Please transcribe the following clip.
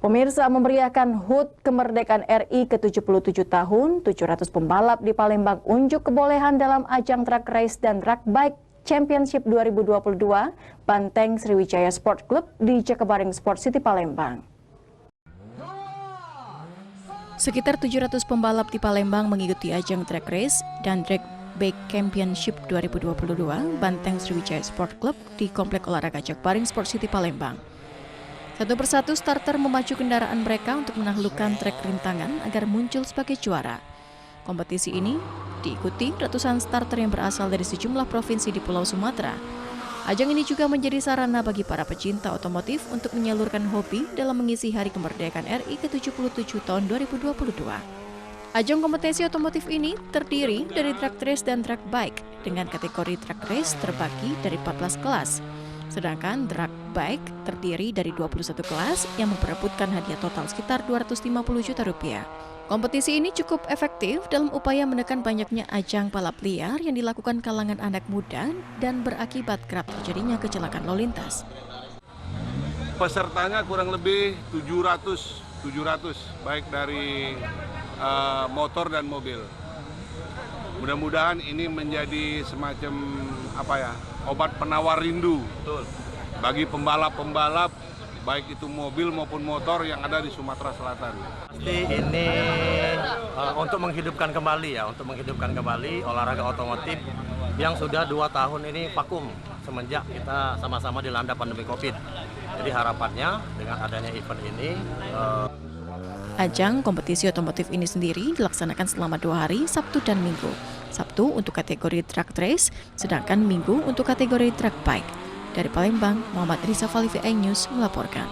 Pemirsa, memeriahkan HUT kemerdekaan RI ke-77 tahun, 700 pembalap di Palembang unjuk kebolehan dalam ajang track race dan track bike Championship 2022 Banteng Sriwijaya Sport Club di Jakabaring Sport City Palembang. Sekitar 700 pembalap di Palembang mengikuti ajang track race dan track bike Championship 2022 Banteng Sriwijaya Sport Club di Komplek Olahraga Jakabaring Sport City Palembang. Satu persatu starter memacu kendaraan mereka untuk menaklukkan trek rintangan agar muncul sebagai juara. Kompetisi ini diikuti ratusan starter yang berasal dari sejumlah provinsi di Pulau Sumatera. Ajang ini juga menjadi sarana bagi para pecinta otomotif untuk menyalurkan hobi dalam mengisi Hari Kemerdekaan RI ke-77 tahun 2022. Ajang kompetisi otomotif ini terdiri dari track race dan track bike dengan kategori track race terbagi dari 14 kelas. Sedangkan track bike terdiri dari 21 kelas yang memperebutkan hadiah total sekitar 250 juta rupiah. Kompetisi ini cukup efektif dalam upaya menekan banyaknya ajang balap liar yang dilakukan kalangan anak muda dan berakibat kerap terjadinya kecelakaan lalu lintas. Pesertanya kurang lebih 700 baik dari motor dan mobil. Mudah-mudahan ini menjadi semacam obat penawar rindu bagi pembalap-pembalap baik itu mobil maupun motor yang ada di Sumatera Selatan. Pasti ini untuk menghidupkan kembali olahraga otomotif yang sudah 2 tahun ini vakum semenjak kita sama-sama dilanda pandemi Covid. Jadi harapannya dengan adanya event ini Ajang kompetisi otomotif ini sendiri dilaksanakan selama 2 hari, Sabtu dan Minggu. Sabtu untuk kategori track race, sedangkan Minggu untuk kategori track bike. Dari Palembang, Muhammad Rizafali VI News melaporkan.